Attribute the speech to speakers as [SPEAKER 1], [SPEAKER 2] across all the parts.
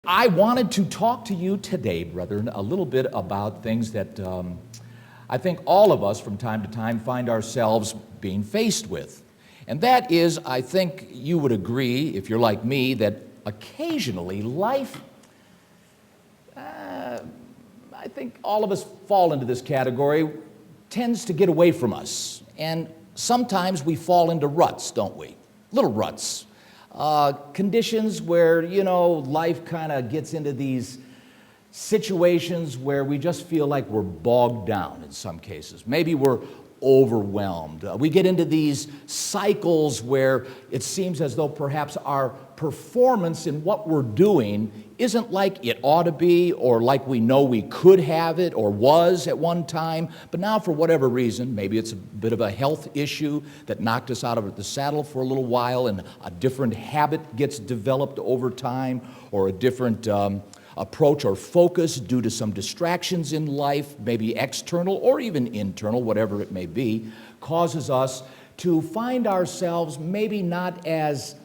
[SPEAKER 1] I wanted to talk to you today, brethren, a little bit about things that I think all of us from time to time find ourselves being faced with. And that is, I think you would agree, if you're like me, that occasionally life, I think all of us fall into this category, tends to get away from us. And sometimes we fall into ruts, don't we? Little ruts. Conditions where, life kind of gets into these situations where we just feel like we're bogged down in some cases. Maybe we're overwhelmed. We get into these cycles where it seems as though perhaps our performance in what we're doing isn't like it ought to be, or like we know we could have it or was at one time, but now for whatever reason, maybe it's a bit of a health issue that knocked us out of the saddle for a little while, and a different habit gets developed over time, or a different approach or focus due to some distractions in life, maybe external or even internal, whatever it may be, causes us to find ourselves maybe not as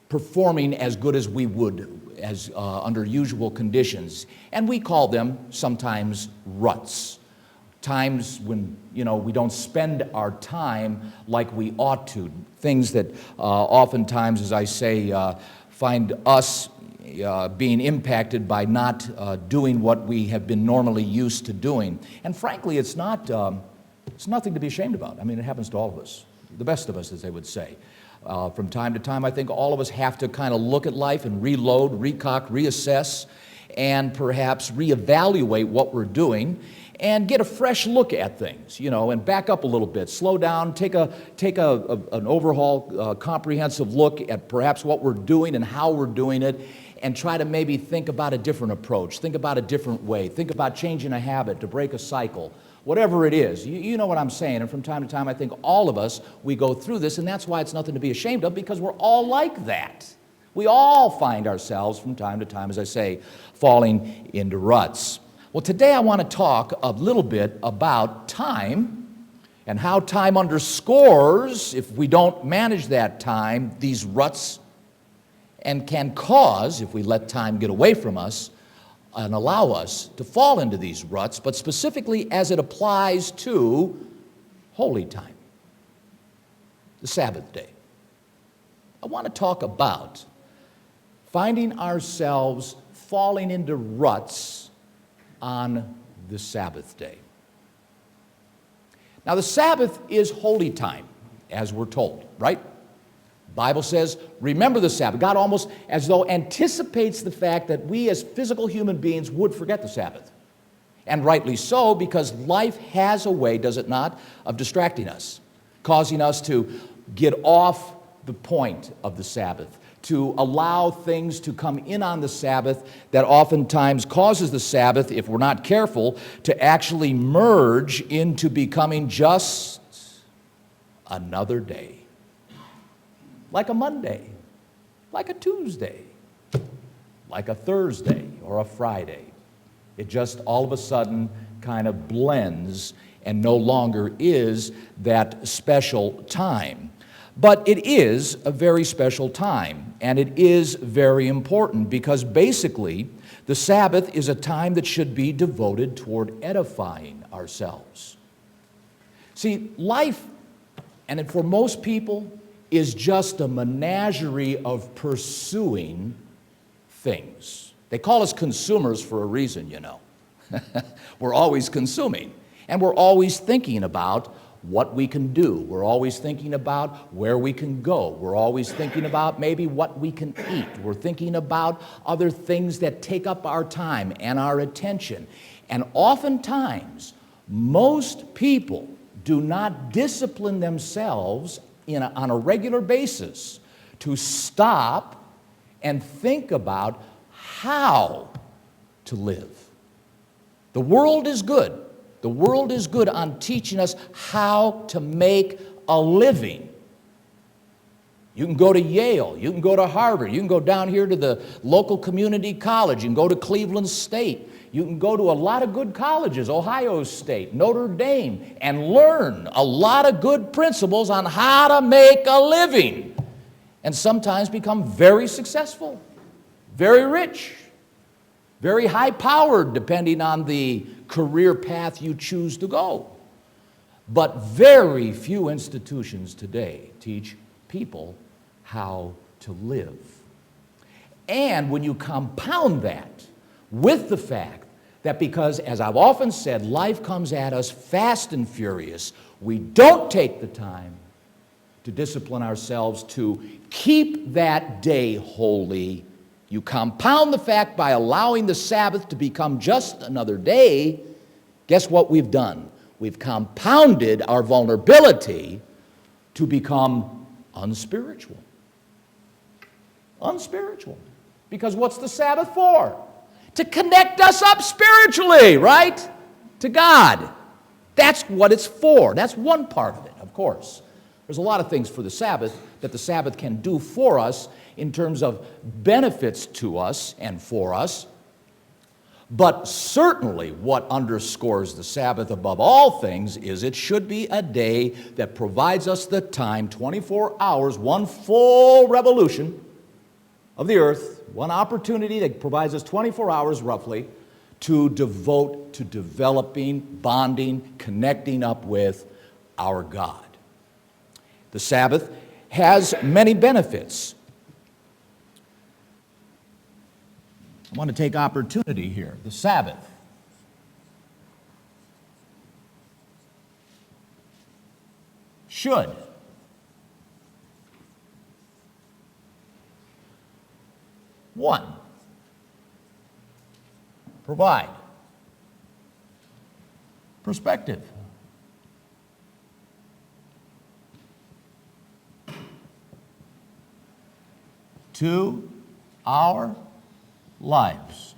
[SPEAKER 1] performing as good as we would as under usual conditions. And we call them sometimes ruts. Times when, we don't spend our time like we ought to. Things that oftentimes, as I say, find us being impacted by not doing what we have been normally used to doing. And frankly, it's nothing to be ashamed about. I mean, it happens to all of us, the best of us, as they would say. From time to time, I think all of us have to kind of look at life and reload, recock, reassess, and perhaps reevaluate what we're doing and get a fresh look at things, and back up a little bit, slow down, take an overhaul, comprehensive look at perhaps what we're doing and how we're doing it, and try to maybe think about a different approach, think about a different way, think about changing a habit to break a cycle. Whatever it is, you know what I'm saying, and from time to time I think all of us, we go through this, and that's why it's nothing to be ashamed of, because we're all like that. We all find ourselves from time to time, as I say, falling into ruts. Well, today I want to talk a little bit about time and how time underscores, if we don't manage that time, these ruts, and can cause, if we let time get away from us, and allow us to fall into these ruts, but specifically as it applies to holy time, the Sabbath day. I want to talk about finding ourselves falling into ruts on the Sabbath day. Now, the Sabbath is holy time, as we're told, right? Bible says, remember the Sabbath. God almost as though anticipates the fact that we as physical human beings would forget the Sabbath. And rightly so, because life has a way, does it not, of distracting us, causing us to get off the point of the Sabbath, to allow things to come in on the Sabbath that oftentimes causes the Sabbath, if we're not careful, to actually merge into becoming just another day. Like a Monday, like a Tuesday, like a Thursday or a Friday. It just all of a sudden kind of blends and no longer is that special time. But it is a very special time, and it is very important because basically the Sabbath is a time that should be devoted toward edifying ourselves. See, life, and for most people, is just a menagerie of pursuing things. They call us consumers for a reason, We're always consuming, and we're always thinking about what we can do. We're always thinking about where we can go. We're always thinking about maybe what we can eat. We're thinking about other things that take up our time and our attention. And oftentimes, most people do not discipline themselves on a regular basis to stop and think about how to live. The world is good. The world is good on teaching us how to make a living. You can go to Yale, you can go to Harvard, you can go down here to the local community college, you can go to Cleveland State, you can go to a lot of good colleges, Ohio State, Notre Dame, and learn a lot of good principles on how to make a living, and sometimes become very successful. very rich, very high-powered, depending on the career path you choose to go. But very few institutions today teach people how to live. And when you compound that with the fact that because, as I've often said, life comes at us fast and furious, we don't take the time to discipline ourselves to keep that day holy. You compound the fact by allowing the Sabbath to become just another day. Guess what we've done? We've compounded our vulnerability to become unspiritual. Unspiritual. Because what's the Sabbath for? To connect us up spiritually, right? To God. That's what it's for. That's one part of it, of course. There's a lot of things for the Sabbath that the Sabbath can do for us in terms of benefits to us and for us. But certainly what underscores the Sabbath above all things is it should be a day that provides us the time, 24 hours, one full revolution of the earth, one opportunity that provides us 24 hours roughly to devote to developing, bonding, connecting up with our God. The Sabbath has many benefits. I want to take opportunity here. The Sabbath. Should one, provide perspective. To our lives.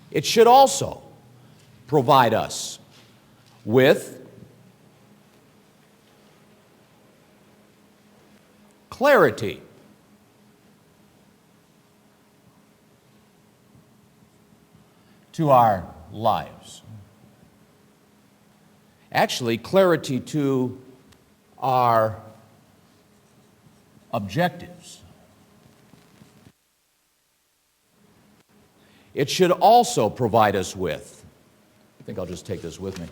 [SPEAKER 1] It should also provide us with clarity. To our lives. Actually, clarity to our objectives. It should also provide us with, I think I'll just take this with me.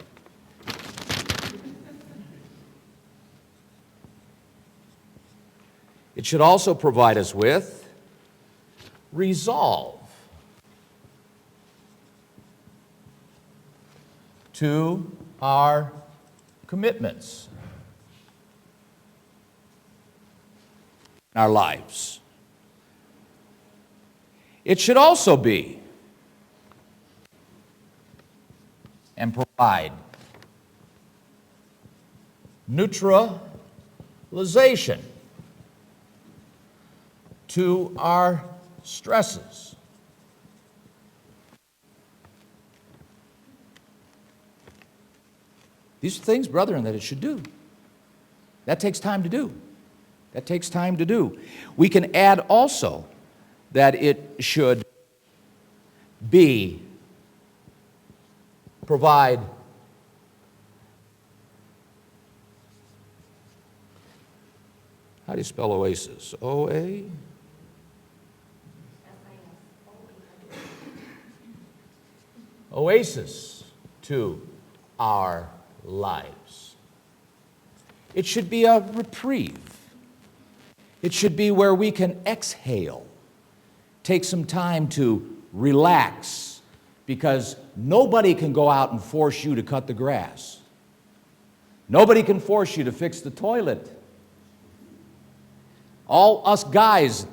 [SPEAKER 1] It should also provide us with resolve to our commitments in our lives. It should also be and provide neutralization to our stresses. These are things, brethren, that it should do. That takes time to do. That takes time to do. We can add also that it should provide how do you spell oasis? O-A? Oasis to our lives. It should be a reprieve. It should be where we can exhale, take some time to relax, because nobody can go out and force you to cut the grass. Nobody can force you to fix the toilet. All us guys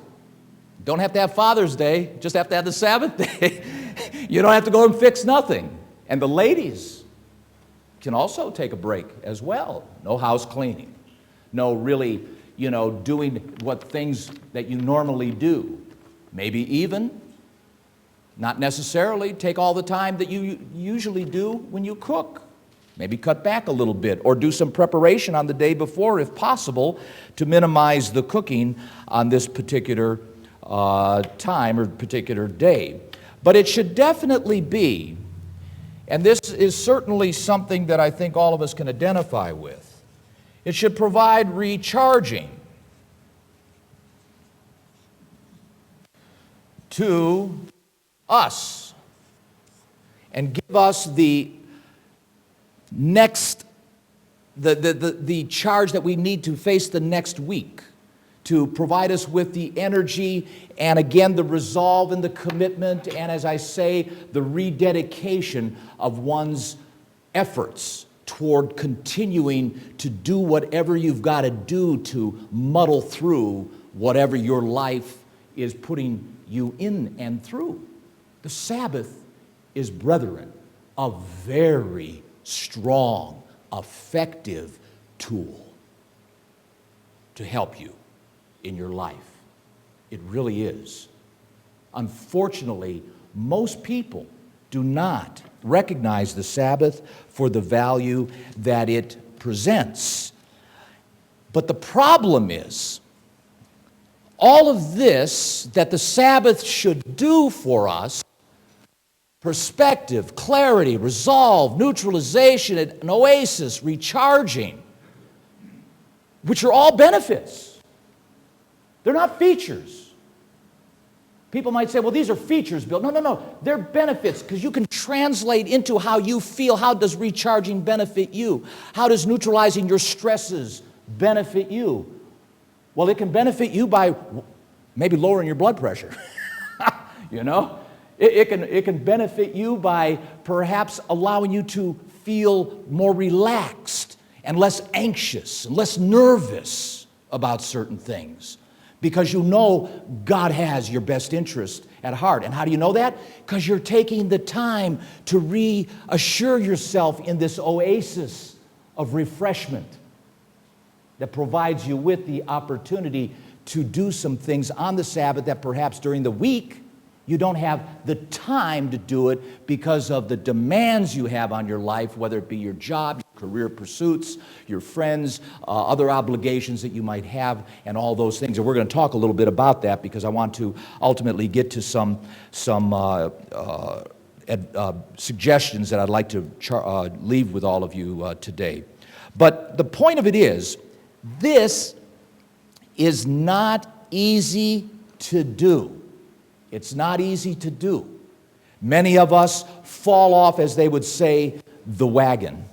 [SPEAKER 1] don't have to have Father's Day, just have to have the Sabbath day. You don't have to go and fix nothing. And the ladies can also take a break as well. No house cleaning. No really, doing what things that you normally do. Maybe even, not necessarily, take all the time that you usually do when you cook. Maybe cut back a little bit or do some preparation on the day before if possible to minimize the cooking on this particular time or particular day. But it should definitely be, and this is certainly something that I think all of us can identify with, it should provide recharging to us and give us the next, the charge that we need to face the next week, to provide us with the energy and again the resolve and the commitment and, as I say, the rededication of one's efforts toward continuing to do whatever you've got to do to muddle through whatever your life is putting you in and through. The Sabbath is, brethren, a very strong, effective tool to help you in your life. It really is. Unfortunately, most people do not recognize the Sabbath for the value that it presents. But the problem is, all of this that the Sabbath should do for us, perspective, clarity, resolve, neutralization, an oasis, recharging, which are all benefits. They're not features. People might say, well, these are features, Bill. No. They're benefits because you can translate into how you feel. How does recharging benefit you? How does neutralizing your stresses benefit you? Well, it can benefit you by maybe lowering your blood pressure. You know? It can benefit you by perhaps allowing you to feel more relaxed and less anxious and less nervous about certain things, because you know God has your best interest at heart. And how do you know that? Because you're taking the time to reassure yourself in this oasis of refreshment that provides you with the opportunity to do some things on the Sabbath that perhaps during the week you don't have the time to do it because of the demands you have on your life, whether it be your job, your career pursuits, your friends, other obligations that you might have, and all those things. And we're going to talk a little bit about that because I want to ultimately get to some suggestions that I'd like to leave with all of you today. But the point of it is, this is not easy to do. It's not easy to do. Many of us fall off, as they would say, the wagon,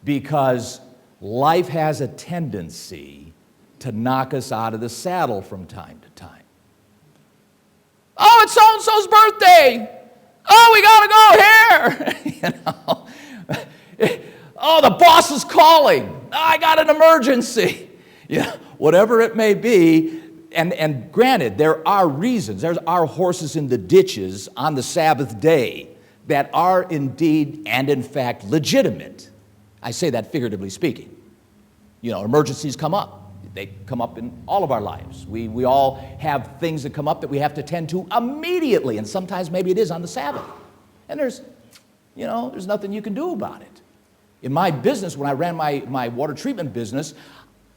[SPEAKER 1] because life has a tendency to knock us out of the saddle from time to time. Oh, it's so-and-so's birthday. Oh, we gotta go here. Oh, the boss is calling. I got an emergency. Yeah, whatever it may be. And granted, there are reasons. There are horses in the ditches on the Sabbath day that are indeed and in fact legitimate. I say that figuratively speaking. You know, emergencies come up. They come up in all of our lives. We all have things that come up that we have to tend to immediately, and sometimes maybe it is on the Sabbath. And there's nothing you can do about it. In my business, when I ran my water treatment business,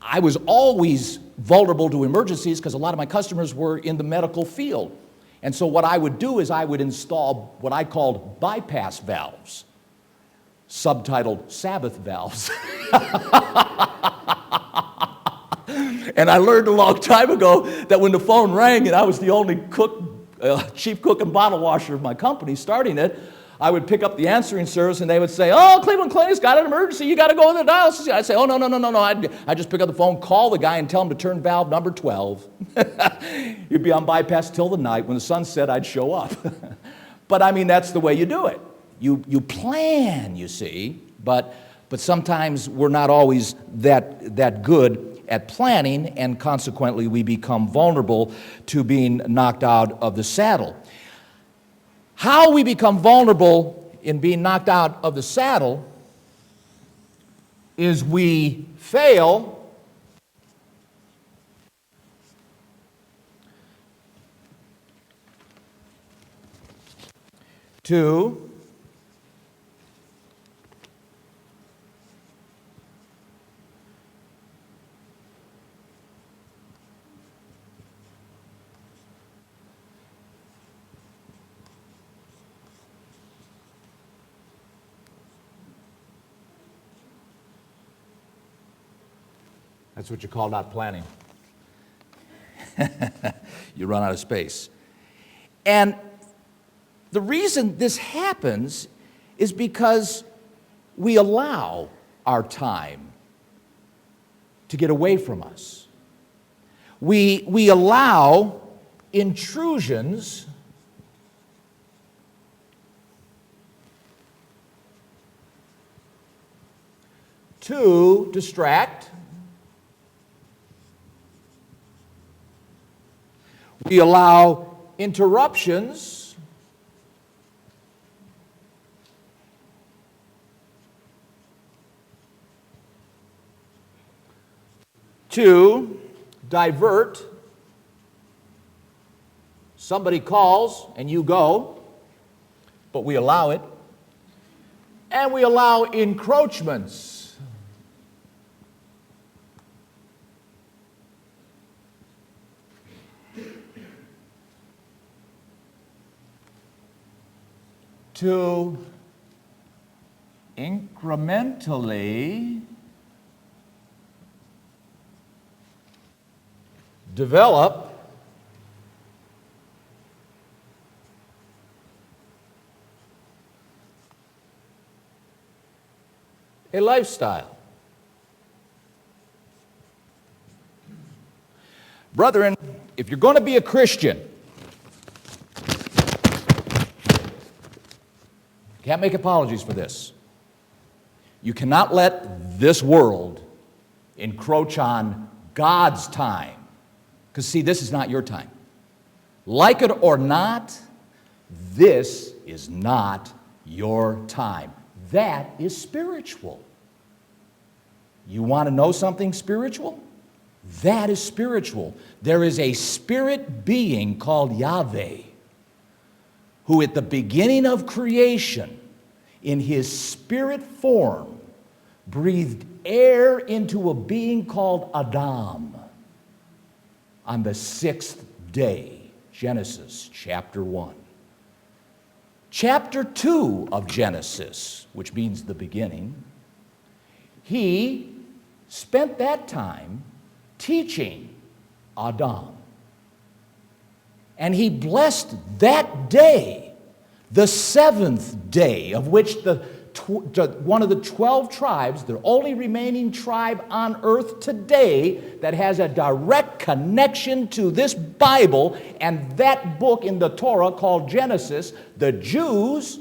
[SPEAKER 1] I was always vulnerable to emergencies because a lot of my customers were in the medical field. And so what I would do is I would install what I called bypass valves, subtitled Sabbath valves. And I learned a long time ago that when the phone rang and I was the only chief cook and bottle washer of my company starting it, I would pick up the answering service and they would say, oh, Cleveland Clinic's got an emergency, you got to go to the dialysis. I'd say, oh, no. I'd just pick up the phone, call the guy and tell him to turn valve number 12. You'd be on bypass till the night. When the sun set, I'd show up. But I mean, that's the way you do it. You plan, you see, but sometimes we're not always that good at planning, and consequently we become vulnerable to being knocked out of the saddle. How we become vulnerable in being knocked out of the saddle is we fail to That's what you call not planning. You run out of space. And the reason this happens is because we allow our time to get away from us. We allow intrusions to distract. We allow interruptions to divert. Somebody calls and you go, but we allow it. And we allow encroachments. To incrementally develop a lifestyle. Brethren, if you're going to be a Christian, can't make apologies for this. You cannot let this world encroach on God's time. Because see, this is not your time. Like it or not, this is not your time. That is spiritual. You want to know something spiritual? That is spiritual. There is a spirit being called Yahweh, who at the beginning of creation, in his spirit form, breathed air into a being called Adam on the 6th day, Genesis chapter 1. Chapter 2 of Genesis, which means the beginning, he spent that time teaching Adam. And he blessed that day, the 7th day, of which one of the 12 tribes, the only remaining tribe on earth today that has a direct connection to this Bible and that book in the Torah called Genesis, the Jews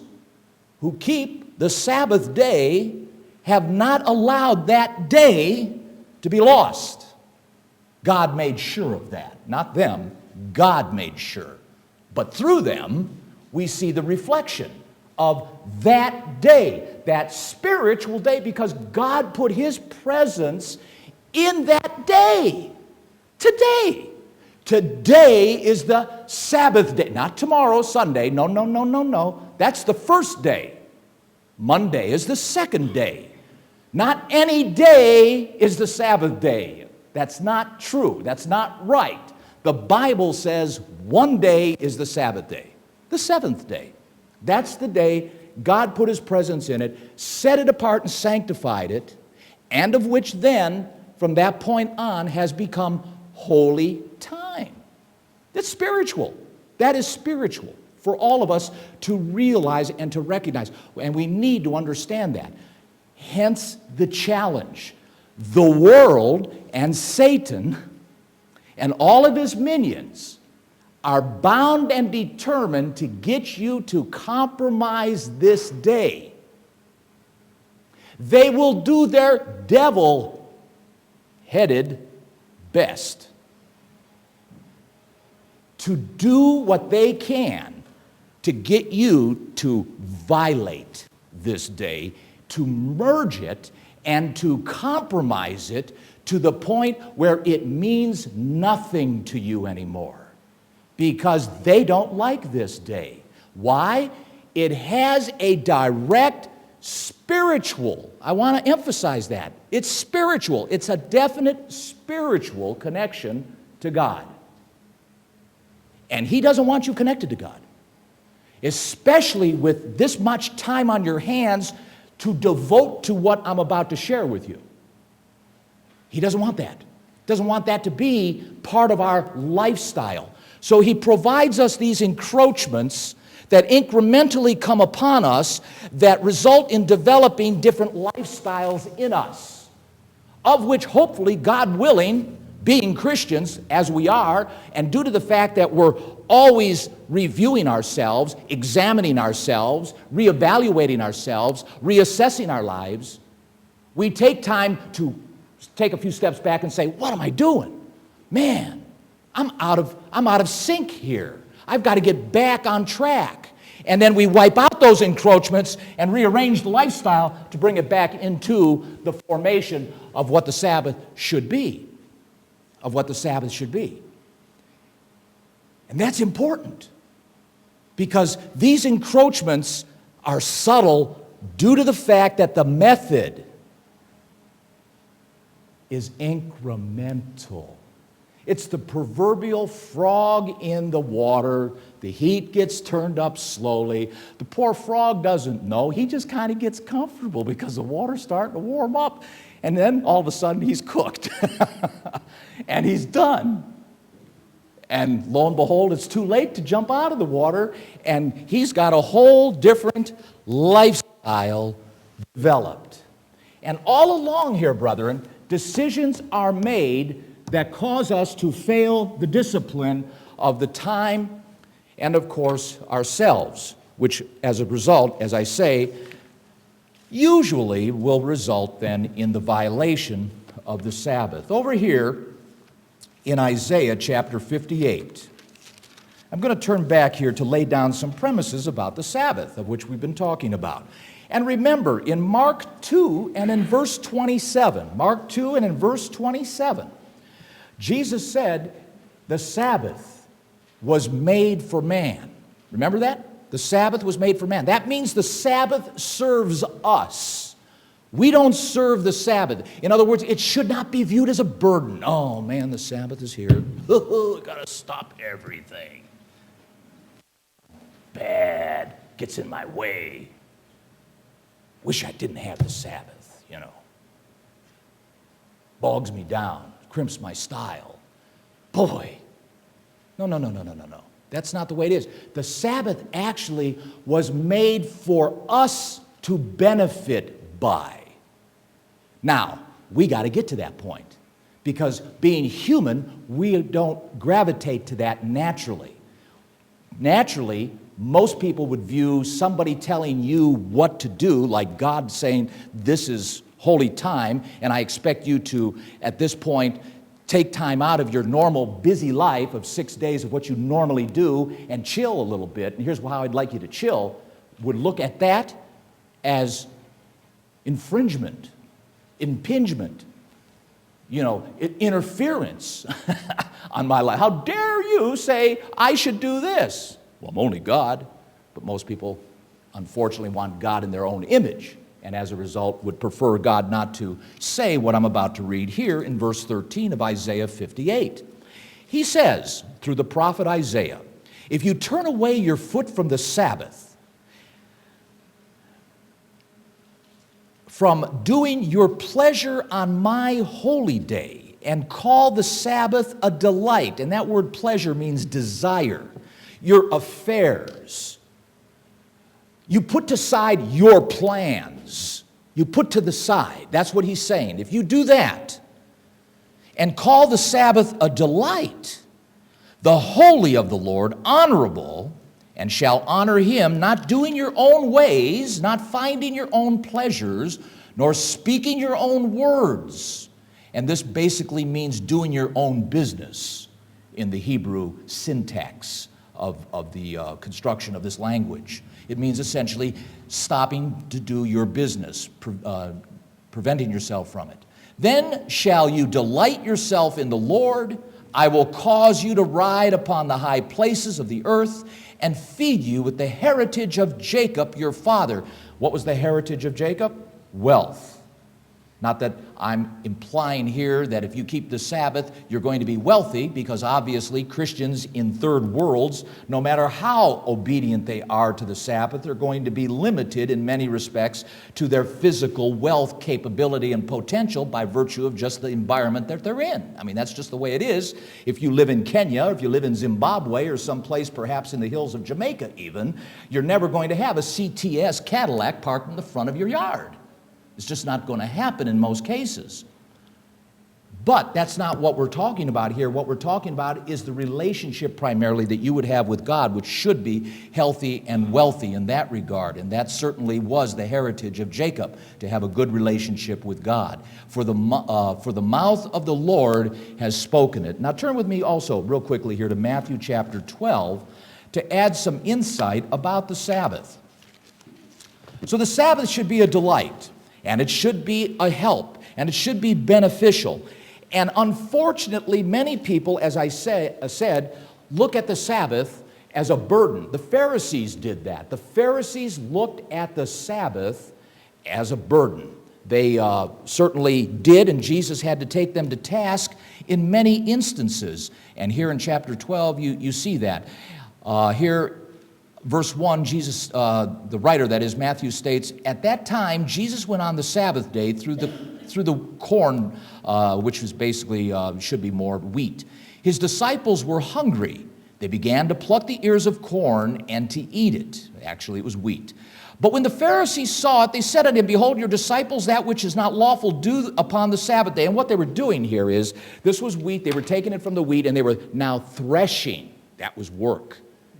[SPEAKER 1] who keep the Sabbath day have not allowed that day to be lost. God made sure of that. Not them, God made sure. But through them, we see the reflection of that day, that spiritual day, because God put his presence in that day. Today. Today is the Sabbath day. Not tomorrow, Sunday. No. That's the first day. Monday is the second day. Not any day is the Sabbath day. That's not true. That's not right. The Bible says one day is the Sabbath day. The 7th day. That's the day God put his presence in it, set it apart and sanctified it, and of which then, from that point on, has become holy time. That's spiritual. That is spiritual for all of us to realize and to recognize. And we need to understand that. Hence the challenge. The world and Satan and all of his minions are bound and determined to get you to compromise this day. They will do their devil-headed best to do what they can to get you to violate this day, to merge it, and to compromise it to the point where it means nothing to you anymore. Because they don't like this day. Why? It has a direct spiritual, I want to emphasize that. It's spiritual. It's a definite spiritual connection to God. And he doesn't want you connected to God. Especially with this much time on your hands to devote to what I'm about to share with you. He doesn't want that. Doesn't want that to be part of our lifestyle. So he provides us these encroachments that incrementally come upon us that result in developing different lifestyles in us, of which hopefully, God willing, being Christians as we are, and due to the fact that we're always reviewing ourselves, examining ourselves, reevaluating ourselves, reassessing our lives, we take time to take a few steps back and say, what am I doing? Man, I'm out of sync here. I've got to get back on track. And then we wipe out those encroachments and rearrange the lifestyle to bring it back into the formation of what the Sabbath should be. Of what the Sabbath should be. And that's important because these encroachments are subtle due to the fact that the method is incremental. It's the proverbial frog in the water. The heat gets turned up slowly. The poor frog doesn't know. He just kind of gets comfortable because the water's starting to warm up. And then all of a sudden he's cooked. And he's done. And lo and behold, it's too late to jump out of the water. And he's got a whole different lifestyle developed. And all along here, brethren, decisions are made that cause us to fail the discipline of the time and, of course, ourselves, which, as a result, as I say, usually will result then in the violation of the Sabbath. Over here in Isaiah chapter 58, I'm going to turn back here to lay down some premises about the Sabbath, of which we've been talking about. And remember, in Mark 2 and in verse 27, Mark 2 and in verse 27, Jesus said the Sabbath was made for man. Remember that? The Sabbath was made for man. That means the Sabbath serves us. We don't serve the Sabbath. In other words, it should not be viewed as a burden. Oh man, the Sabbath is here. I gotta stop everything. Bad, gets in my way. Wish I didn't have the Sabbath, Bogs me down, crimps my style. Boy. No. That's not the way it is. The Sabbath actually was made for us to benefit by. Now, we got to get to that point because being human, we don't gravitate to that naturally. Naturally, most people would view somebody telling you what to do, like God saying, this is holy time, and I expect you to, at this point, take time out of your normal busy life of 6 days of what you normally do and chill a little bit. And here's how I'd like you to chill. Would look at that as infringement, impingement, interference on my life. How dare you say I should do this? Well, I'm only God, but most people unfortunately want God in their own image, and as a result would prefer God not to say what I'm about to read here in verse 13 of Isaiah 58. He says, through the prophet Isaiah, if you turn away your foot from the Sabbath, from doing your pleasure on my holy day, and call the Sabbath a delight, and that word pleasure means desire, your affairs. You put aside your plans. You put to the side. That's what he's saying. If you do that and call the Sabbath a delight, the holy of the Lord honorable, and shall honor him, not doing your own ways, not finding your own pleasures, nor speaking your own words. And this basically means doing your own business in the Hebrew syntax of the construction of this language. It means essentially stopping to do your business, preventing yourself from it. Then shall you delight yourself in the Lord. I will cause you to ride upon the high places of the earth and feed you with the heritage of Jacob your father. What was the heritage of Jacob? Wealth. Not that I'm implying here that if you keep the Sabbath, you're going to be wealthy, because obviously Christians in third worlds, no matter how obedient they are to the Sabbath, are going to be limited in many respects to their physical wealth, capability, and potential by virtue of just the environment that they're in. I mean, that's just the way it is. If you live in Kenya, or if you live in Zimbabwe, or someplace perhaps in the hills of Jamaica even, you're never going to have a CTS Cadillac parked in the front of your yard. It's just not going to happen in most cases. But that's not what we're talking about here. What we're talking about is the relationship primarily that you would have with God, which should be healthy and wealthy in that regard. And that certainly was the heritage of Jacob, to have a good relationship with God. For the mouth of the Lord has spoken it. Now turn with me also real quickly here to Matthew chapter 12 to add some insight about the Sabbath. So the Sabbath should be a delight. And it should be a help, and it should be beneficial. And unfortunately, many people, as I said, look at the Sabbath as a burden. The Pharisees did that. The Pharisees looked at the Sabbath as a burden. They certainly did, and Jesus had to take them to task in many instances. And here in chapter 12, you see that. Here, Verse 1, Jesus, the writer, that is Matthew, states, "At that time, Jesus went on the Sabbath day through the corn, which was basically, should be more wheat. His disciples were hungry. They began to pluck the ears of corn and to eat it." Actually, it was wheat. "But when the Pharisees saw it, they said unto him, Behold, your disciples that which is not lawful do upon the Sabbath day." And what they were doing here is, this was wheat. They were taking it from the wheat, and they were now threshing. That was work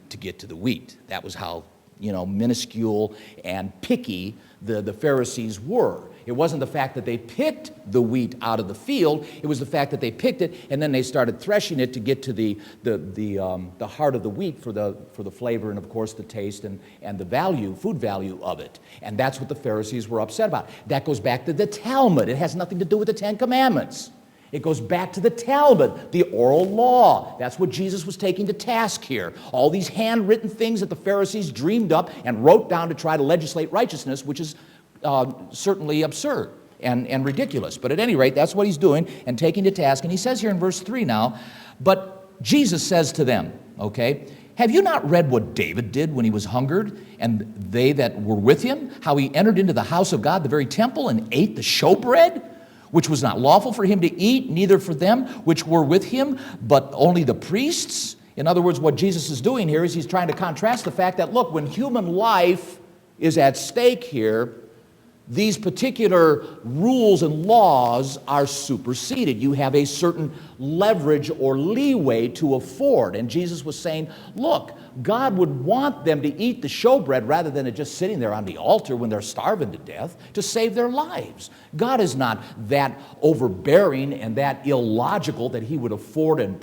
[SPEAKER 1] to get to the wheat. That was how, minuscule and picky the Pharisees were. It wasn't the fact that they picked the wheat out of the field. It was the fact that they picked it and then they started threshing it to get to the heart of the wheat for the flavor and, of course, the taste and the value, food value of it. And that's what the Pharisees were upset about. That goes back to the Talmud. It has nothing to do with the Ten Commandments. It goes back to the Talmud, the oral law. That's what Jesus was taking to task here. All these handwritten things that the Pharisees dreamed up and wrote down to try to legislate righteousness, which is certainly absurd and ridiculous. But at any rate, that's what he's doing and taking to task. And he says here in verse 3 now, "But Jesus says to them," okay, "Have you not read what David did when he was hungered, and they that were with him, how he entered into the house of God, the very temple, and ate the showbread, which was not lawful for him to eat, neither for them which were with him, but only the priests?" In other words, what Jesus is doing here is he's trying to contrast the fact that, look, when human life is at stake here, these particular rules and laws are superseded. You have a certain leverage or leeway to afford. And Jesus was saying, look, God would want them to eat the showbread rather than it just sitting there on the altar when they're starving to death to save their lives. God is not that overbearing and that illogical that he would afford and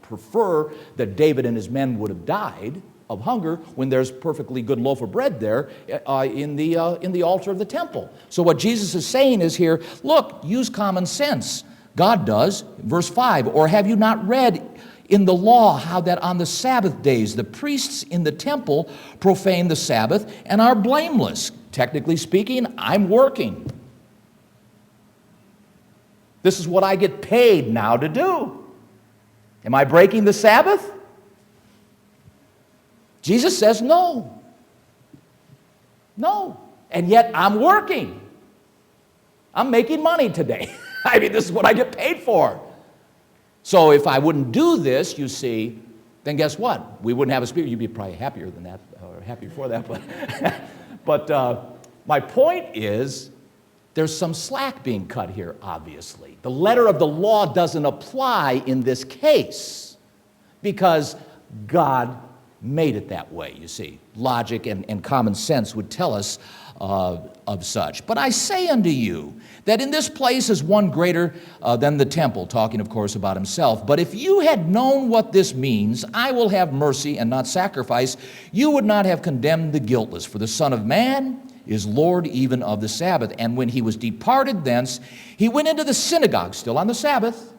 [SPEAKER 1] prefer that David and his men would have died of hunger when there's perfectly good loaf of bread there in the altar of the temple. So what Jesus is saying is here, look, use common sense. God does. Verse 5, "Or have you not read in the law how that on the Sabbath days the priests in the temple profane the Sabbath and are blameless?" Technically speaking, I'm working. This is what I get paid now to do. Am I breaking the Sabbath? Jesus says no. No. And yet I'm working. I'm making money today. I mean, this is what I get paid for. So if I wouldn't do this, you see, then guess what? We wouldn't have a spirit. You'd be probably happier than that, or happier for that. But my point is, there's some slack being cut here, obviously. The letter of the law doesn't apply in this case because God made it that way, you see. Logic and common sense would tell us of such. "But I say unto you that in this place is one greater than the temple," talking, of course, about himself. "But if you had known what this means, I will have mercy and not sacrifice, you would not have condemned the guiltless. For the Son of Man is Lord even of the Sabbath." And when he was departed thence, he went into the synagogue, still on the Sabbath,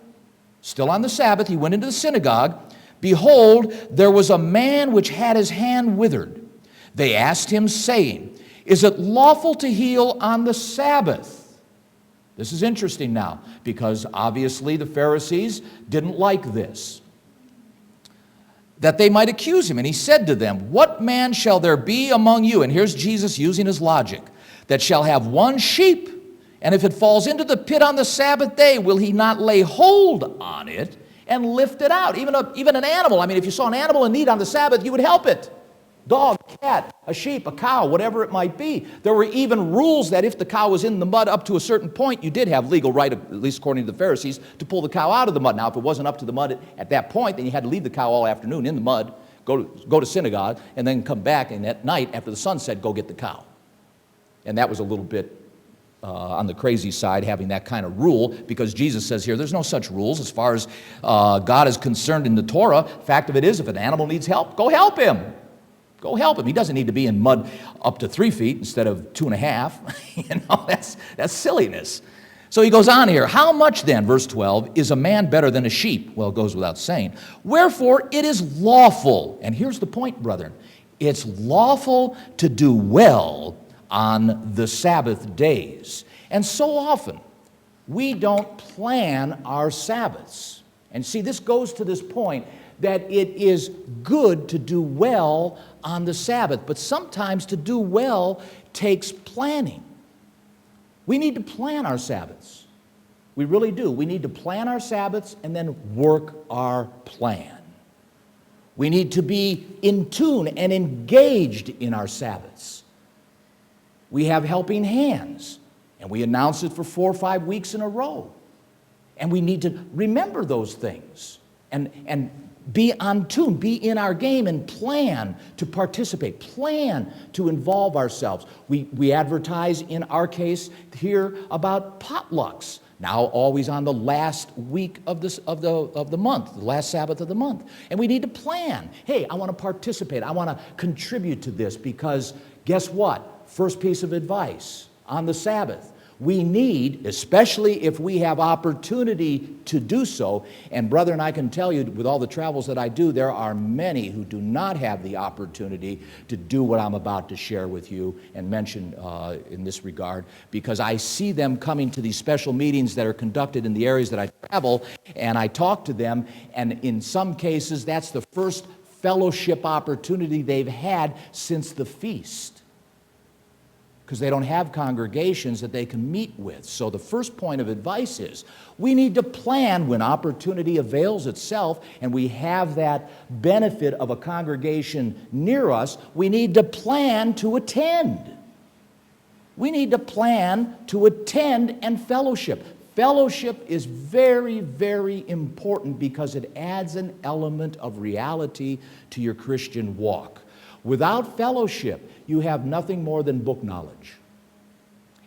[SPEAKER 1] he went into the synagogue. Behold, there was a man which had his hand withered. They asked him, saying, "Is it lawful to heal on the Sabbath?" This is interesting now, because obviously the Pharisees didn't like this, that they might accuse him. And he said to them, what man shall there be among you, and here's Jesus using his logic, that shall have one sheep, and if it falls into the pit on the Sabbath day, will he not lay hold on it and lift it out? Even an animal. I mean, if you saw an animal in need on the Sabbath, you would help it. Dog, cat, a sheep, a cow, whatever it might be. There were even rules that if the cow was in the mud up to a certain point, you did have legal right, at least according to the Pharisees, to pull the cow out of the mud. Now, if it wasn't up to the mud at that point, then you had to leave the cow all afternoon in the mud, go to synagogue, and then come back, and at night, after the sun set, go get the cow. And that was a little bit on the crazy side, having that kind of rule, because Jesus says here, there's no such rules as far as God is concerned in the Torah. Fact of it is, if an animal needs help, go help him. Go help him. He doesn't need to be in mud up to 3 feet instead of 2.5. That's silliness. So he goes on here. How much then, verse 12, is a man better than a sheep? Well, it goes without saying. Wherefore it is lawful, and here's the point, brethren, it's lawful to do well on the Sabbath days. And so often, we don't plan our Sabbaths. And see, this goes to this point that it is good to do well on the Sabbath, but sometimes to do well takes planning. We need to plan our Sabbaths. We really do. We need to plan our Sabbaths and then work our plan. We need to be in tune and engaged in our Sabbaths. We have helping hands, and we announce it for 4 or 5 weeks in a row. And we need to remember those things and be on tune, be in our game, and plan to participate, plan to involve ourselves. We advertise, in our case here, about potlucks, now always on the last week of the month, the last Sabbath of the month. And we need to plan. Hey, I want to participate. I want to contribute to this, because guess what? First piece of advice on the Sabbath. We need, especially if we have opportunity to do so, and brethren, I can tell you, with all the travels that I do, there are many who do not have the opportunity to do what I'm about to share with you and mention in this regard, because I see them coming to these special meetings that are conducted in the areas that I travel, and I talk to them, and in some cases, that's the first fellowship opportunity they've had since the feast, because they don't have congregations that they can meet with. So the first point of advice is we need to plan when opportunity avails itself and we have that benefit of a congregation near us. We need to plan to attend. We need to plan to attend and fellowship. Fellowship is very, very important because it adds an element of reality to your Christian walk. Without fellowship, you have nothing more than book knowledge.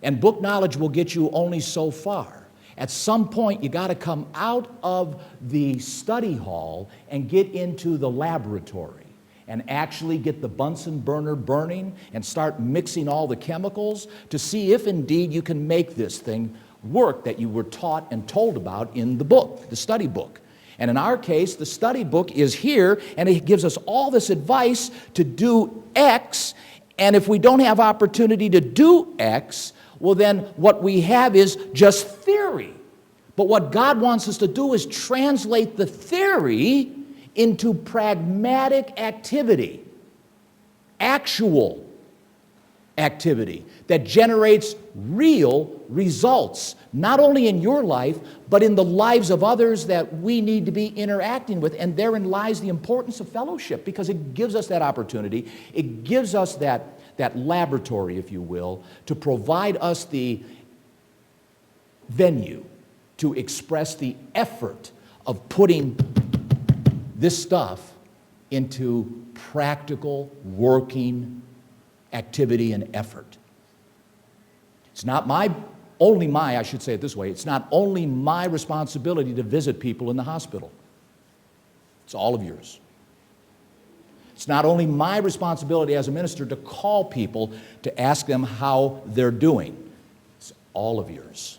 [SPEAKER 1] And book knowledge will get you only so far. At some point, you got to come out of the study hall and get into the laboratory and actually get the Bunsen burner burning and start mixing all the chemicals to see if indeed you can make this thing work that you were taught and told about in the book, the study book. And in our case, the study book is here, and it gives us all this advice to do X, and if we don't have opportunity to do X, well then what we have is just theory. But what God wants us to do is translate the theory into pragmatic activity, actual activity that generates real results, not only in your life, but in the lives of others that we need to be interacting with. And therein lies the importance of fellowship, because it gives us that opportunity. It gives us that laboratory, if you will, to provide us the venue to express the effort of putting this stuff into practical, working activity and effort. It's not I should say it this way, it's not only my responsibility to visit people in the hospital. It's all of yours. It's not only my responsibility as a minister to call people to ask them how they're doing. It's all of yours.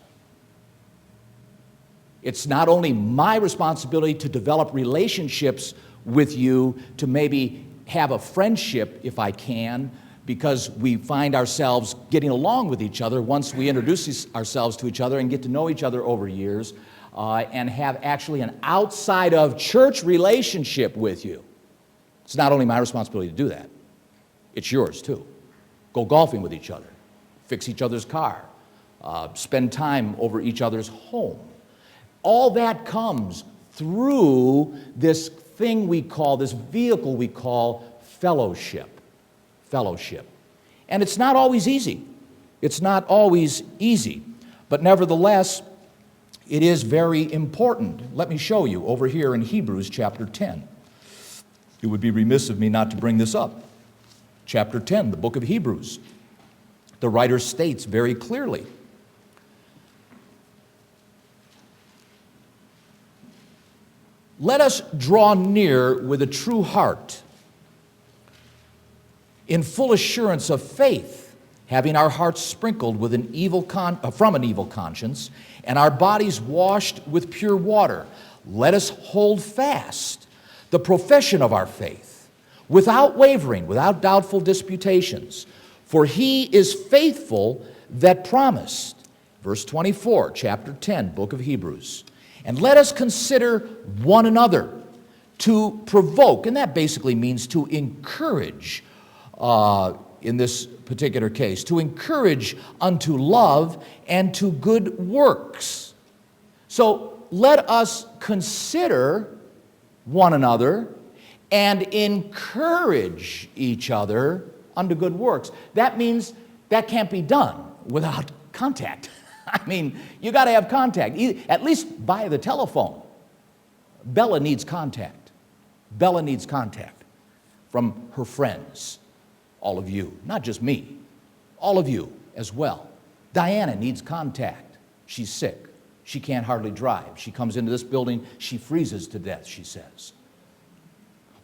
[SPEAKER 1] It's not only my responsibility to develop relationships with you, to maybe have a friendship, if I can, because we find ourselves getting along with each other once we introduce ourselves to each other and get to know each other over years and have actually an outside of church relationship with you. It's not only my responsibility to do that, it's yours too. Go golfing with each other, fix each other's car, spend time over each other's home. All that comes through this thing we call, this vehicle we call fellowship. Fellowship. And it's not always easy. It's not always easy. But nevertheless, it is very important. Let me show you over here in Hebrews chapter 10. It would be remiss of me not to bring this up. Chapter 10, the book of Hebrews. The writer states very clearly, "Let us draw near with a true heart, in full assurance of faith, having our hearts sprinkled with from an evil conscience, and our bodies washed with pure water. Let us hold fast the profession of our faith, without wavering, without doubtful disputations. For he is faithful that promised." Verse 24, chapter 10, book of Hebrews. "And let us consider one another to provoke," and that basically means to encourage, in this particular case, to encourage unto love and to good works. So let us consider one another and encourage each other unto good works. That means that can't be done without contact. I mean, you got to have contact, at least by the telephone. Bella needs contact. Bella needs contact from her friends. All of you, not just me, all of you as well. Diana needs contact. She's sick. She can't hardly drive. She comes into this building, she freezes to death, she says.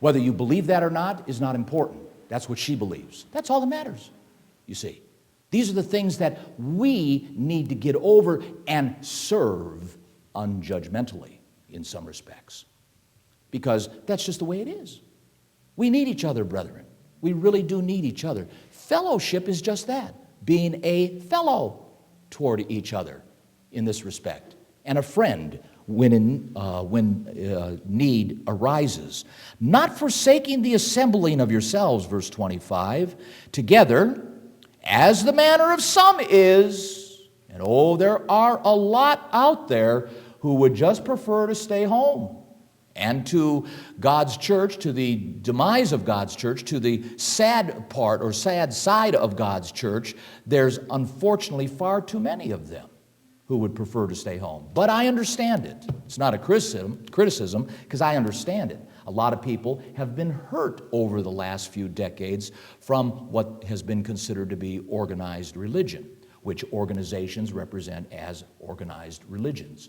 [SPEAKER 1] Whether you believe that or not is not important. That's what she believes. That's all that matters, you see. These are the things that we need to get over and serve unjudgmentally in some respects. Because that's just the way it is. We need each other, brethren. We really do need each other. Fellowship is just that, being a fellow toward each other in this respect, and a friend when need arises. "Not forsaking the assembling of yourselves," verse 25, "together, as the manner of some is," and oh, there are a lot out there who would just prefer to stay home. And to God's church, to the demise of God's church, to the sad part or sad side of God's church, there's unfortunately far too many of them who would prefer to stay home. But I understand it. It's not a criticism, because I understand it. A lot of people have been hurt over the last few decades from what has been considered to be organized religion, which organizations represent as organized religions.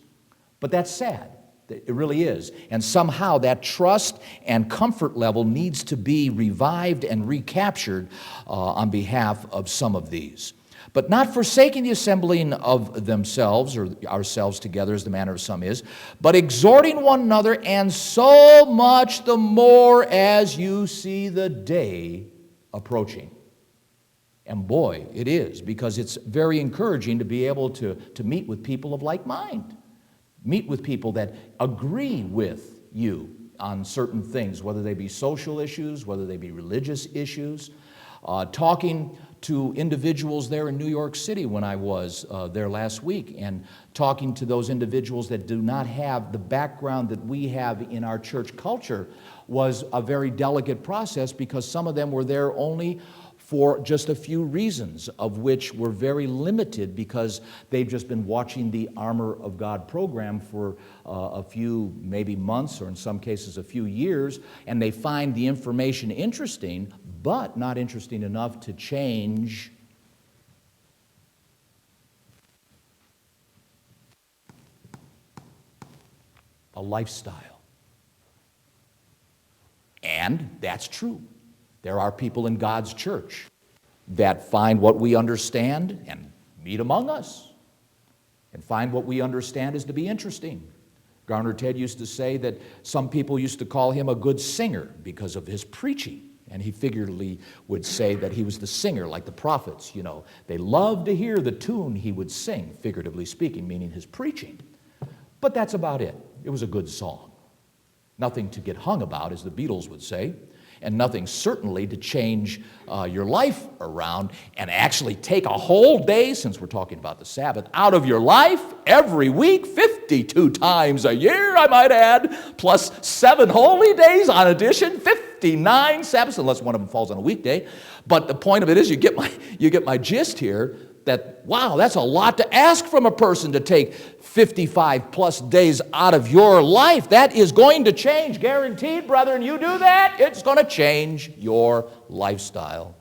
[SPEAKER 1] But that's sad. It really is. And somehow that trust and comfort level needs to be revived and recaptured on behalf of some of these. "But not forsaking the assembling of themselves," or ourselves together as the manner of some is, "but exhorting one another, and so much the more as you see the day approaching." And boy, it is, because it's very encouraging to be able to meet with people of like mind. Meet with people that agree with you on certain things, whether they be social issues, whether they be religious issues. Talking to individuals there in New York City when I was there last week, and talking to those individuals that do not have the background that we have in our church culture was a very delicate process, because some of them were there only for just a few reasons, of which were very limited because they've just been watching the Armor of God program for a few, maybe months, or in some cases a few years, and they find the information interesting, but not interesting enough to change a lifestyle. And that's true. There are people in God's church that find what we understand and meet among us, and find what we understand is to be interesting. Garner Ted used to say that some people used to call him a good singer because of his preaching. And he figuratively would say that he was the singer, like the prophets, you know. They loved to hear the tune he would sing, figuratively speaking, meaning his preaching. But that's about it. It was a good song. Nothing to get hung about, as the Beatles would say, and nothing certainly to change your life around and actually take a whole day, since we're talking about the Sabbath, out of your life every week, 52 times a year, I might add, plus 7 holy days on addition, 59 Sabbaths, unless one of them falls on a weekday. But the point of it is, you get my gist here, that, wow, that's a lot to ask from a person to take 55 plus days out of your life. That is going to change, guaranteed, brethren. You do that, it's going to change your lifestyle.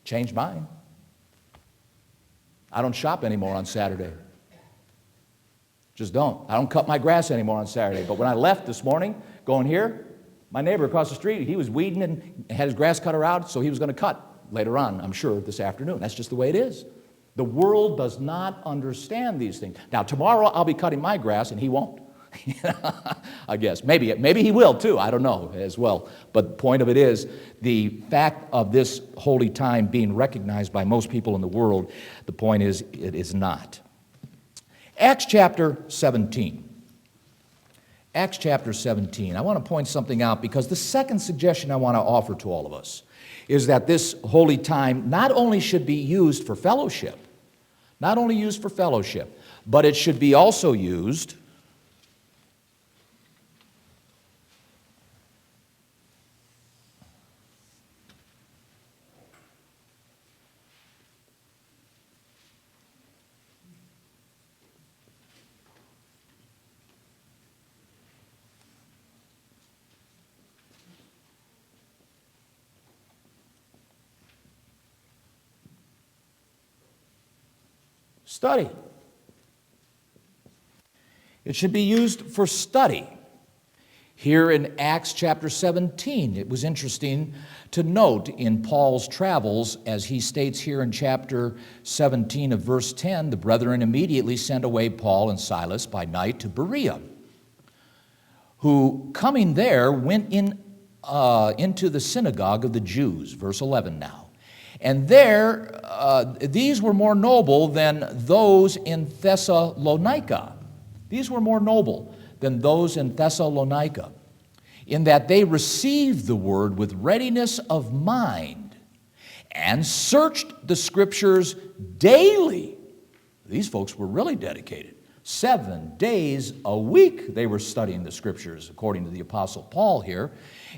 [SPEAKER 1] Change mine. I don't shop anymore on Saturday. Just don't. I don't cut my grass anymore on Saturday. But when I left this morning, going here, my neighbor across the street, he was weeding and had his grass cutter out, so he was going to cut later on, I'm sure, this afternoon. That's just the way it is. The world does not understand these things. Now, tomorrow I'll be cutting my grass, and he won't. I guess. Maybe he will, too. I don't know as well. But the point of it is, the fact of this holy time being recognized by most people in the world, the point is, it is not. Acts chapter 17. Acts chapter 17. I want to point something out, because the second suggestion I want to offer to all of us is that this holy time not only should be used for fellowship, but it should be also used study. It should be used for study. Here in Acts chapter 17, it was interesting to note in Paul's travels, as he states here in chapter 17 of verse 10, the brethren immediately sent away Paul and Silas by night to Berea, who, coming there, went into the synagogue of the Jews, verse 11 now. And there, these were more noble than those in Thessalonica. These were more noble than those in Thessalonica, in that they received the word with readiness of mind and searched the Scriptures daily. These folks were really dedicated. 7 days a week they were studying the Scriptures, according to the Apostle Paul here.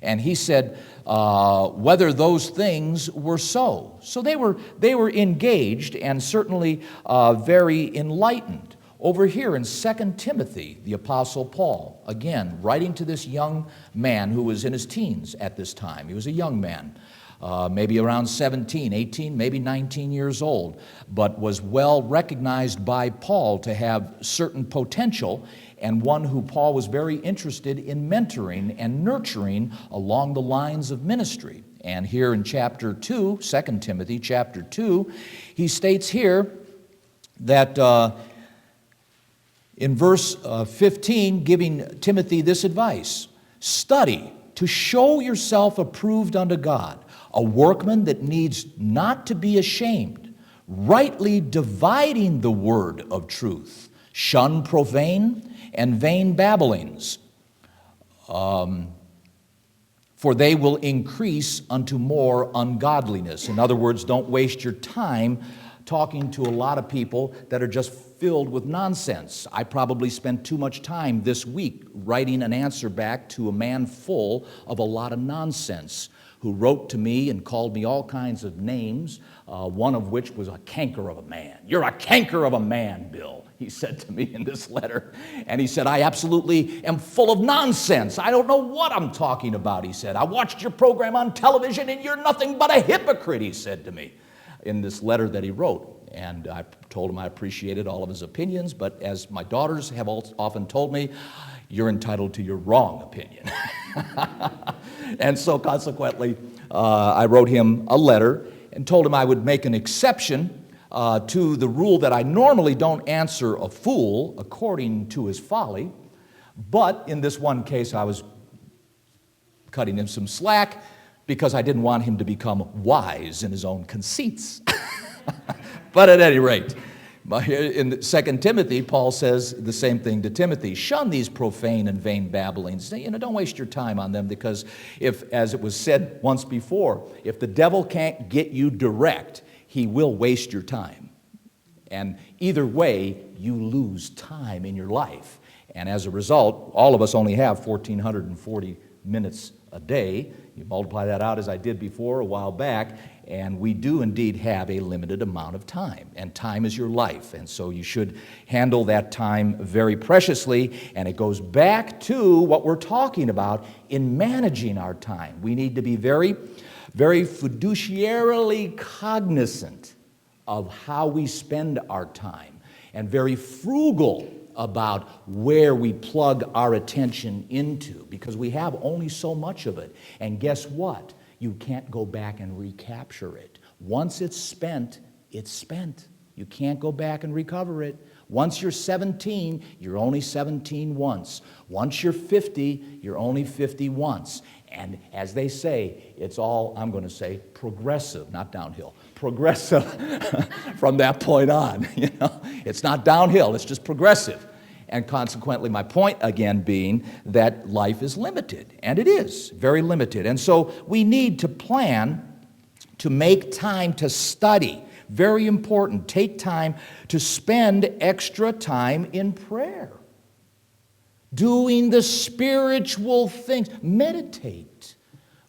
[SPEAKER 1] And he said whether those things were so. So they were engaged and certainly very enlightened. Over here in 2 Timothy, the Apostle Paul, again, writing to this young man who was in his teens at this time. He was a young man, maybe around 17, 18, maybe 19 years old, but was well recognized by Paul to have certain potential, and one who Paul was very interested in mentoring and nurturing along the lines of ministry. And here in chapter 2, 2 Timothy chapter 2, he states here that in verse 15, giving Timothy this advice: study to show yourself approved unto God, a workman that needs not to be ashamed, rightly dividing the word of truth. Shun profane and vain babblings, for they will increase unto more ungodliness. In other words, don't waste your time talking to a lot of people that are just filled with nonsense. I probably spent too much time this week writing an answer back to a man full of a lot of nonsense, who wrote to me and called me all kinds of names, one of which was a canker of a man. You're a canker of a man, Bill, he said to me in this letter. And he said, I absolutely am full of nonsense. I don't know what I'm talking about, he said. I watched your program on television and you're nothing but a hypocrite, he said to me in this letter that he wrote. And I told him I appreciated all of his opinions, but as my daughters have often told me, you're entitled to your wrong opinion. And so consequently, I wrote him a letter and told him I would make an exception to the rule that I normally don't answer a fool according to his folly. But in this one case, I was cutting him some slack because I didn't want him to become wise in his own conceits. But at any rate, in 2 Timothy, Paul says the same thing to Timothy. Shun these profane and vain babblings. Don't waste your time on them, because if, as it was said once before, if the devil can't get you direct, he will waste your time. And either way, you lose time in your life. And as a result, all of us only have 1,440 minutes a day. You multiply that out, as I did before a while back, and we do indeed have a limited amount of time. And time is your life, and so you should handle that time very preciously. And it goes back to what we're talking about in managing our time. We need to be very, very fiduciarily cognizant of how we spend our time, and very frugal about where we plug our attention into, because we have only so much of it. And guess what? You can't go back and recapture it. Once it's spent, it's spent. You can't go back and recover it. Once you're 17, you're only 17 once. Once you're 50, you're only 50 once. And as they say, it's all, I'm going to say, progressive, not downhill. Progressive from that point on. It's not downhill, it's just progressive. And consequently, my point again being that life is limited, and it is very limited. And so we need to plan to make time to study. Very important. Take time to spend extra time in prayer, doing the spiritual things. Meditate.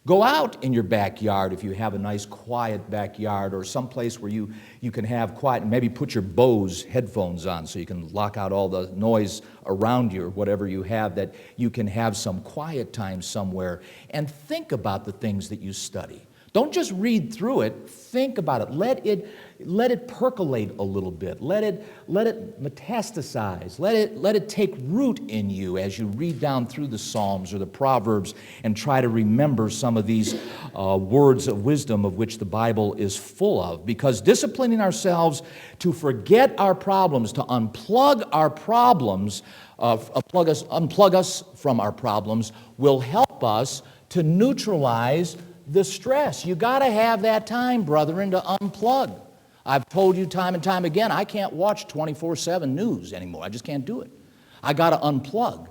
[SPEAKER 1] Go out in your backyard if you have a nice quiet backyard, or someplace where you can have quiet, and maybe put your Bose headphones on so you can lock out all the noise around you, or whatever you have, that you can have some quiet time somewhere, and think about the things that you study. Don't just read through it, think about it. Let it percolate a little bit. Let it metastasize. Let it take root in you as you read down through the Psalms or the Proverbs and try to remember some of these words of wisdom of which the Bible is full of. Because disciplining ourselves to forget our problems, to unplug our problems, unplug us from our problems, will help us to neutralize the stress. You got to have that time, brethren, to unplug. I've told you time and time again, I can't watch 24/7 news anymore. I just can't do it. I got to unplug.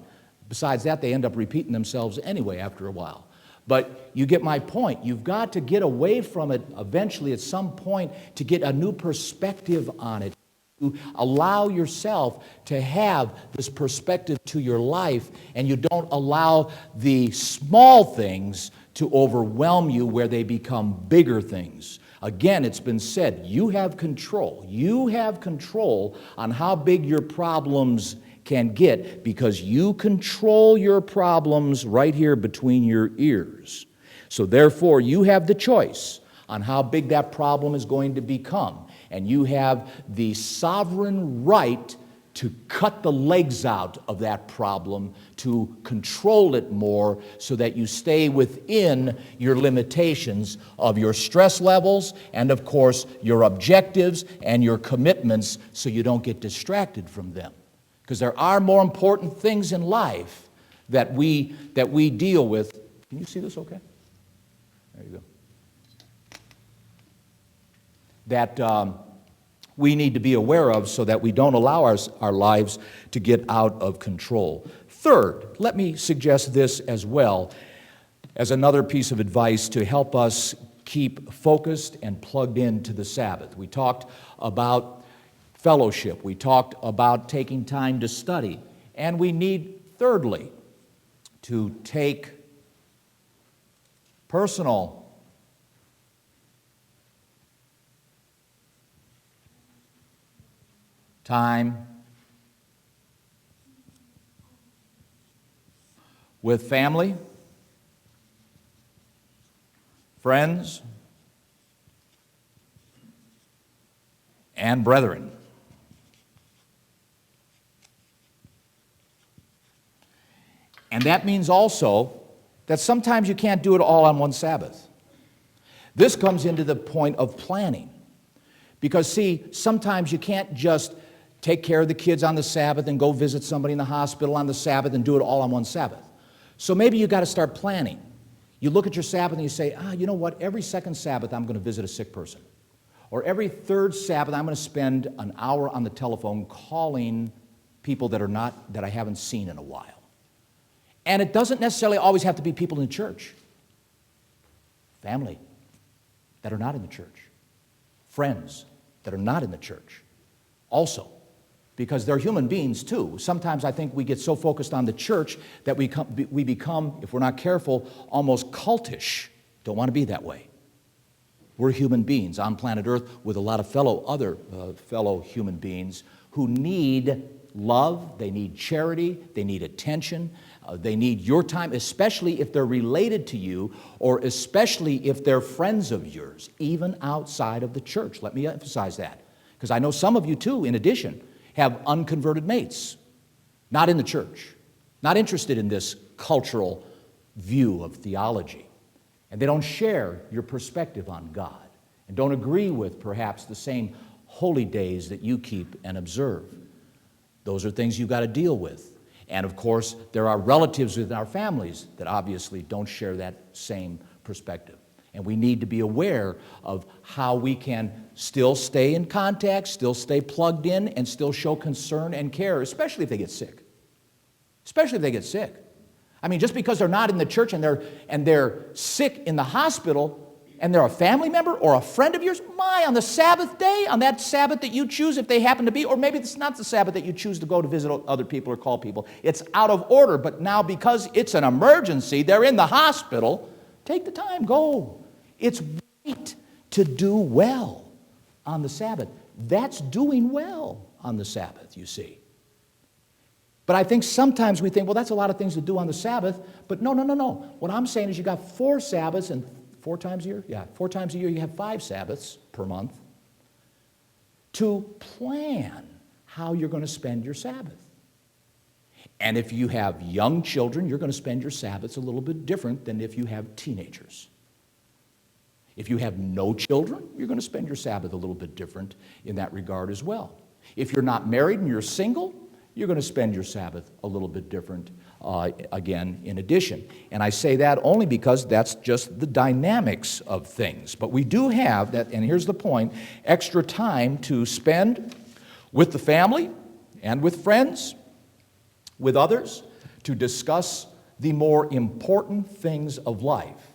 [SPEAKER 1] Besides that, they end up repeating themselves anyway after a while. But you get my point. You've got to get away from it eventually at some point to get a new perspective on it. To allow yourself to have this perspective to your life, and you don't allow the small things to overwhelm you where they become bigger things. Again, it's been said, you have control. You have control on how big your problems can get, because you control your problems right here between your ears. So therefore, you have the choice on how big that problem is going to become. And you have the sovereign right to cut the legs out of that problem, to control it more so that you stay within your limitations of your stress levels and, of course, your objectives and your commitments, so you don't get distracted from them. Because there are more important things in life that we deal with. Can you see this okay? There you go. That we need to be aware of, so that we don't allow our lives to get out of control. Third, let me suggest this as well as another piece of advice to help us keep focused and plugged into the Sabbath. We talked about fellowship. We talked about taking time to study. And we need, thirdly, to take personal time with family, friends, and brethren. And that means also that sometimes you can't do it all on one Sabbath. This comes into the point of planning. Because, see, sometimes you can't just take care of the kids on the Sabbath and go visit somebody in the hospital on the Sabbath and do it all on one Sabbath. So maybe you've got to start planning. You look at your Sabbath and you say, you know what, every second Sabbath I'm going to visit a sick person. Or every third Sabbath I'm going to spend an hour on the telephone calling people that I haven't seen in a while. And it doesn't necessarily always have to be people in the church. Family that are not in the church. Friends that are not in the church. Also, because they're human beings too. Sometimes I think we get so focused on the church that we become, if we're not careful, almost cultish. Don't want to be that way. We're human beings on planet Earth with a lot of fellow human beings who need love, they need charity, they need attention, they need your time, especially if they're related to you or especially if they're friends of yours, even outside of the church. Let me emphasize that. Because I know some of you too, in addition, have unconverted mates, not in the church, not interested in this cultural view of theology. And they don't share your perspective on God and don't agree with perhaps the same holy days that you keep and observe. Those are things you've got to deal with. And of course, there are relatives within our families that obviously don't share that same perspective. And we need to be aware of how we can still stay in contact, still stay plugged in, and still show concern and care, especially if they get sick. Especially if they get sick. I mean, just because they're not in the church and they're sick in the hospital and they're a family member or a friend of yours, on the Sabbath day, on that Sabbath that you choose, if they happen to be, or maybe it's not the Sabbath that you choose to go to visit other people or call people. It's out of order, but now because it's an emergency, they're in the hospital, take the time, go. It's right to do well on the Sabbath. That's doing well on the Sabbath, you see. But I think sometimes we think, well, that's a lot of things to do on the Sabbath. But no. What I'm saying is you got 4 Sabbaths and 4 times a year? Yeah, 4 times a year you have 5 Sabbaths per month to plan how you're going to spend your Sabbath. And if you have young children, you're going to spend your Sabbaths a little bit different than if you have teenagers. If you have no children, you're going to spend your Sabbath a little bit different in that regard as well. If you're not married and you're single, you're going to spend your Sabbath a little bit different, again, in addition. And I say that only because that's just the dynamics of things. But we do have that, and here's the point, extra time to spend with the family and with friends, with others, to discuss the more important things of life.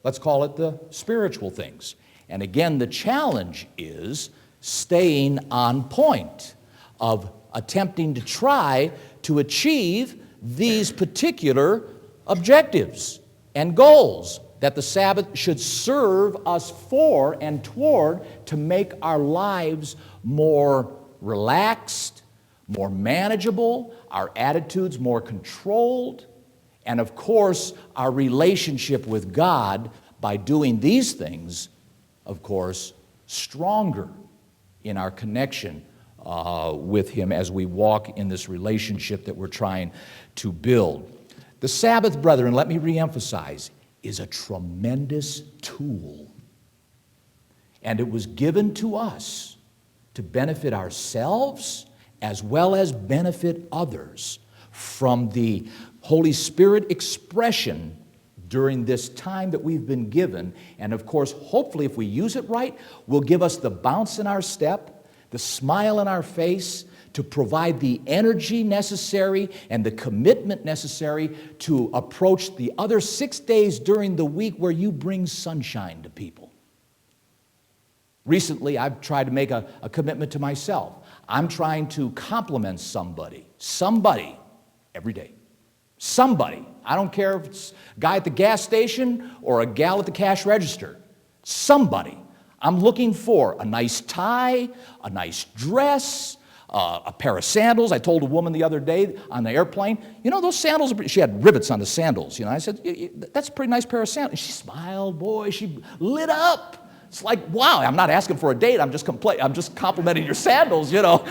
[SPEAKER 1] Let's call it the spiritual things. And again, the challenge is staying on point of attempting to try to achieve these particular objectives and goals that the Sabbath should serve us for and toward to make our lives more relaxed, more manageable, our attitudes more controlled, and of course, our relationship with God by doing these things, of course, stronger in our connection with Him as we walk in this relationship that we're trying to build. The Sabbath, brethren, let me reemphasize, is a tremendous tool. And it was given to us to benefit ourselves as well as benefit others from the Holy Spirit expression during this time that we've been given. And of course, hopefully, if we use it right, will give us the bounce in our step, the smile in our face, to provide the energy necessary and the commitment necessary to approach the other 6 days during the week where you bring sunshine to people. Recently, I've tried to make a commitment to myself. I'm trying to compliment somebody, every day. Somebody. I don't care if it's a guy at the gas station or a gal at the cash register. Somebody. I'm looking for a nice tie, a nice dress, a pair of sandals. I told a woman the other day on the airplane, you know, those sandals, she had rivets on the sandals. You know, I said, that's a pretty nice pair of sandals. And she smiled, boy, she lit up. It's like, wow, I'm not asking for a date. I'm just complimenting your sandals, you know.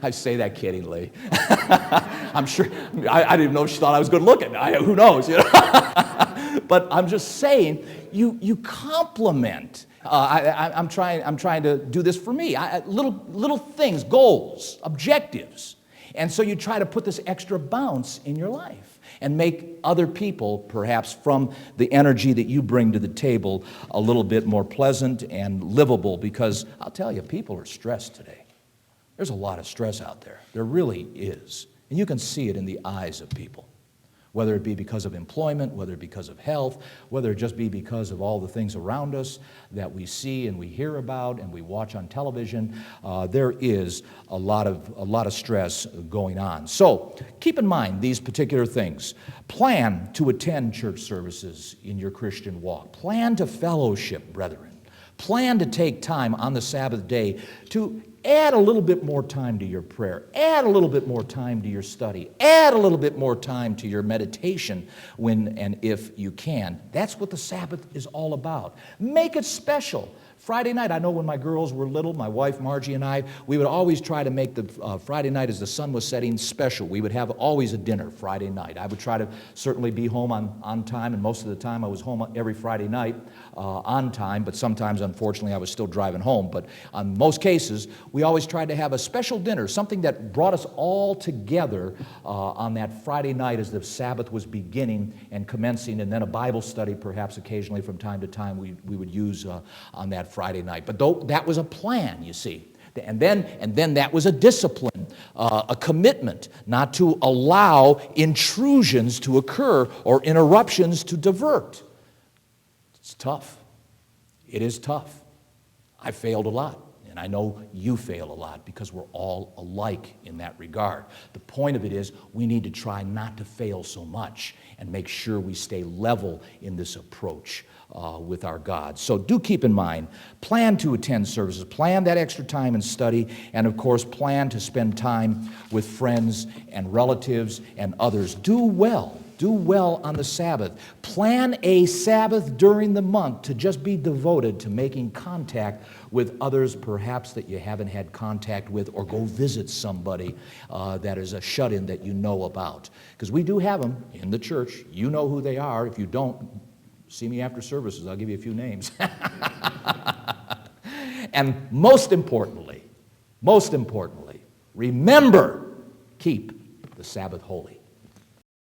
[SPEAKER 1] I say that kiddingly. I'm sure, I didn't even know she thought I was good looking. Who knows, you know. But I'm just saying, you compliment. I'm trying to do this for me. Little things, goals, objectives. And so you try to put this extra bounce in your life. and make other people, perhaps from the energy that you bring to the table, a little bit more pleasant and livable, because I'll tell you, people are stressed today. There's a lot of stress out there. There really is. And you can see it in the eyes of people, whether it be because of employment, whether it be because of health, whether it just be because of all the things around us that we see and we hear about and we watch on television. There is a lot of stress going on. So keep in mind these particular things. Plan to attend church services in your Christian walk. Plan to fellowship, brethren. Plan to take time on the Sabbath day to add a little bit more time to your prayer. Add a little bit more time to your study. Add a little bit more time to your meditation when and if you can. That's what the Sabbath is all about. Make it special. Friday night, I know when my girls were little, my wife Margie and I, we would always try to make the Friday night as the sun was setting special. We would have always a dinner Friday night. I would try to certainly be home on time, and most of the time I was home every Friday night on time, but sometimes, unfortunately, I was still driving home. But on most cases, we always tried to have a special dinner, something that brought us all together on that Friday night as the Sabbath was beginning and commencing, and then a Bible study perhaps occasionally from time to time we would use on that Friday night. But though that was a plan, you see. And then that was a discipline, a commitment not to allow intrusions to occur or interruptions to divert. It's tough. It is tough. I failed a lot, and I know you fail a lot because we're all alike in that regard. The point of it is we need to try not to fail so much and make sure we stay level in this approach with our God. So do keep in mind, plan to attend services, plan that extra time and study, and of course plan to spend time with friends and relatives and others. Do well on the Sabbath. Plan a Sabbath during the month to just be devoted to making contact with others perhaps that you haven't had contact with, or go visit somebody that is a shut-in that you know about. Because we do have them in the church. You know who they are. If you don't, see me after services. I'll give you a few names. And most importantly, remember, keep the Sabbath holy.